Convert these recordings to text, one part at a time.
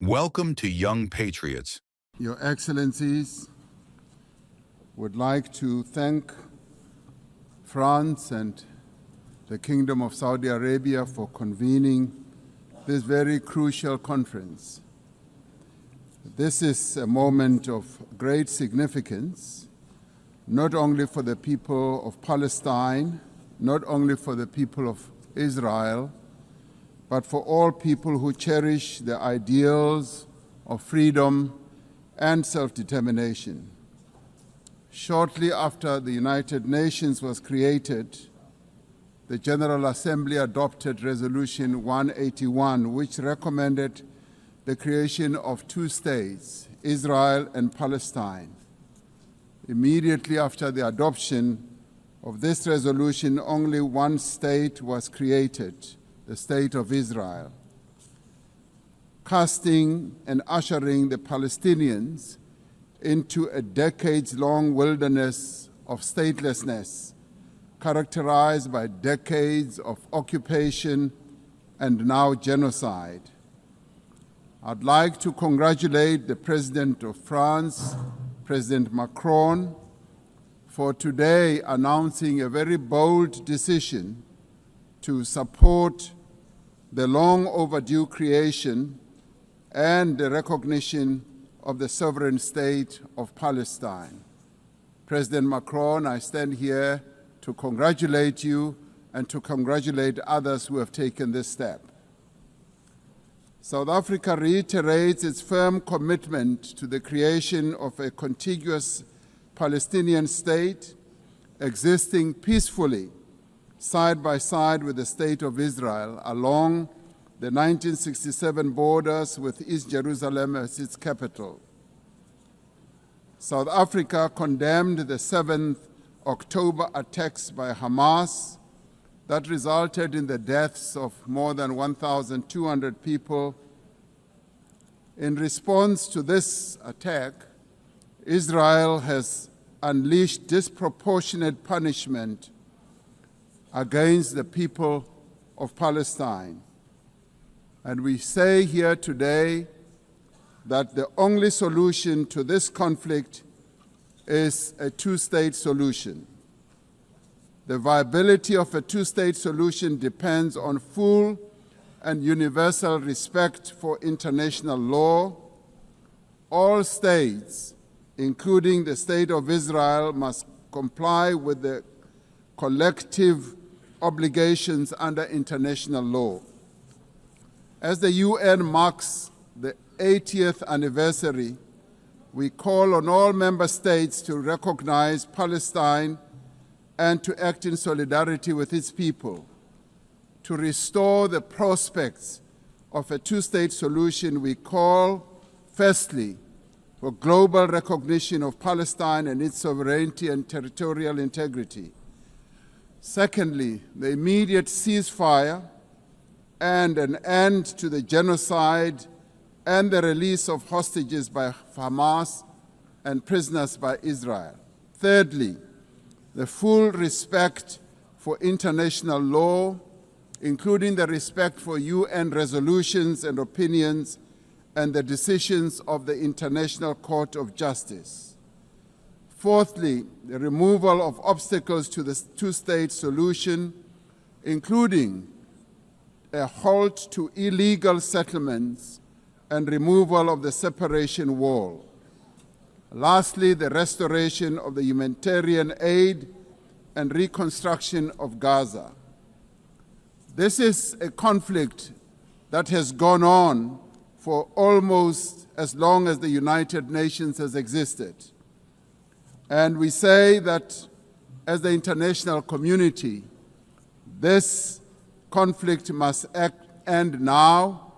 Welcome to Young Patriots. Your Excellencies, would like to thank France and the Kingdom of Saudi Arabia for convening this very crucial conference. This is a moment of great significance, not only for the people of Palestine, not only for the people of Israel, but for all people who cherish the ideals of freedom and self-determination. Shortly after the United Nations was created, the General Assembly adopted Resolution 181, which recommended the creation of two states, Israel and Palestine. Immediately after the adoption of this resolution, only one state was created, the State of Israel, casting and ushering the Palestinians into a decades-long wilderness of statelessness, characterized by decades of occupation and now genocide. I'd like to congratulate the President of France, President Macron, for today announcing a very bold decision to support the long overdue creation and the recognition of the sovereign state of Palestine. President Macron, I stand here to congratulate you and to congratulate others who have taken this step. South Africa reiterates its firm commitment to the creation of a contiguous Palestinian state existing peacefully side by side with the State of Israel along the 1967 borders with East Jerusalem as its capital. South Africa condemned the 7th October attacks by Hamas that resulted in the deaths of more than 1,200 people. In response to this attack, Israel has unleashed disproportionate punishment against the people of Palestine. And we say here today that the only solution to this conflict is a two-state solution. The viability of a two-state solution depends on full and universal respect for international law. All states, including the State of Israel, must comply with the collective obligations under international law. As the UN marks the 80th anniversary, we call on all member states to recognize Palestine and to act in solidarity with its people. To restore the prospects of a two-state solution, we call, firstly, for global recognition of Palestine and its sovereignty and territorial integrity. Secondly, the immediate ceasefire and an end to the genocide and the release of hostages by Hamas and prisoners by Israel. Thirdly, the full respect for international law, including the respect for UN resolutions and opinions and the decisions of the International Court of Justice. Fourthly, the removal of obstacles to the two-state solution, including a halt to illegal settlements and removal of the separation wall. Lastly, the restoration of the humanitarian aid and reconstruction of Gaza. This is a conflict that has gone on for almost as long as the United Nations has existed. And we say that as the international community, this conflict must end now,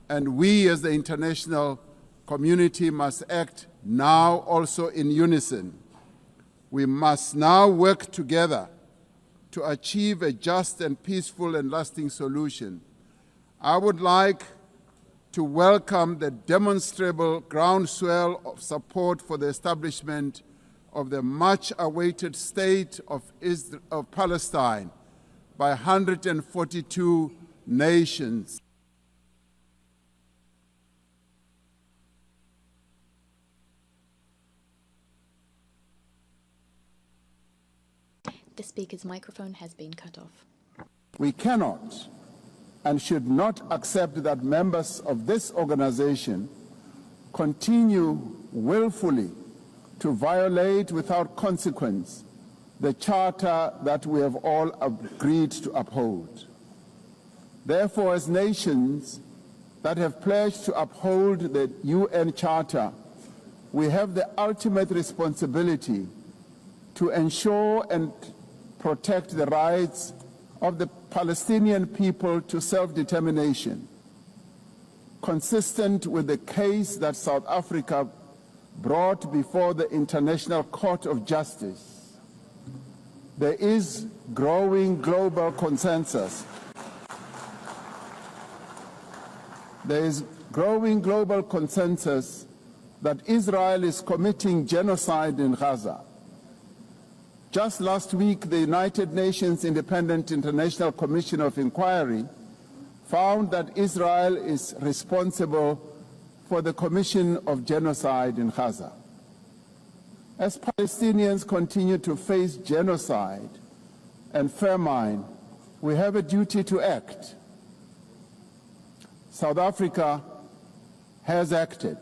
and we as the international community must act now also in unison. We must now work together to achieve a just and peaceful and lasting solution. I would like to welcome the demonstrable groundswell of support for the establishment of the much-awaited state of Palestine by 142 nations. speaker's microphone has been cut off. We cannot and should not accept that members of this organization continue willfully to violate without consequence the charter that we have all agreed to uphold. Therefore, as nations that have pledged to uphold the UN Charter, we have the ultimate responsibility to ensure and protect the rights of the Palestinian people to self-determination, consistent with the case that South Africa brought before the International Court of Justice. There is growing global consensus. There is growing global consensus that Israel is committing genocide in Gaza. Just last week, the United Nations Independent International Commission of Inquiry found that Israel is responsible for the commission of genocide in Gaza. As Palestinians continue to face genocide and famine, we have a duty to act. South Africa has acted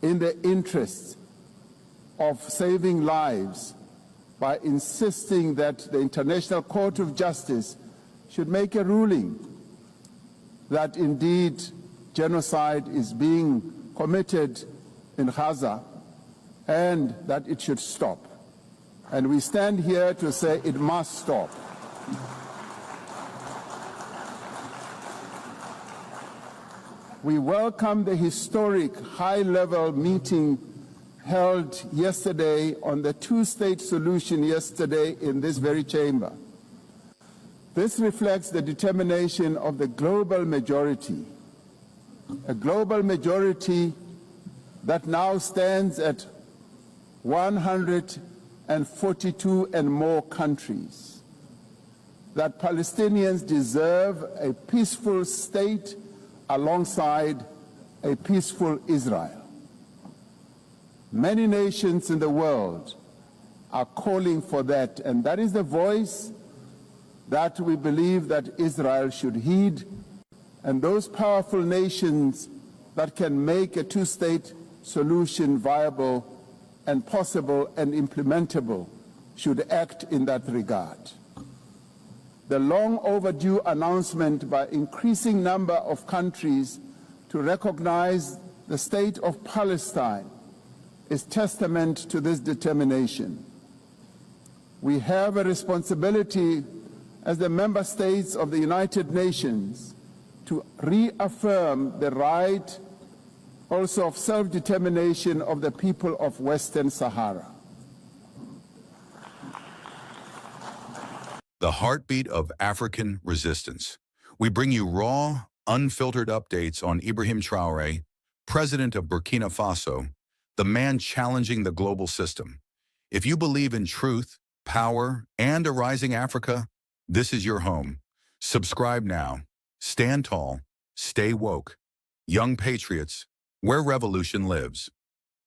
in the interests of saving lives by insisting that the International Court of Justice should make a ruling that indeed genocide is being committed in Gaza and that it should stop. And we stand here to say it must stop. We welcome the historic high-level meeting held yesterday on the two-state solution yesterday in this very chamber. This reflects the determination of the global majority, a global majority that now stands at 142 and more countries, that Palestinians deserve a peaceful state alongside a peaceful Israel. Many nations in the world are calling for that, and that is the voice that we believe that Israel should heed, and those powerful nations that can make a two-state solution viable and possible and implementable should act in that regard. The long overdue announcement by increasing number of countries to recognize the state of Palestine is testament to this determination. We have a responsibility as the member states of the United Nations to reaffirm the right also of self-determination of the people of Western Sahara. The heartbeat of African resistance. We bring you raw, unfiltered updates on Ibrahim Traoré, President of Burkina Faso, the man challenging the global system. If you believe in truth, power, and a rising Africa, this is your home. Subscribe now. Stand tall. Stay woke. Young patriots, where revolution lives.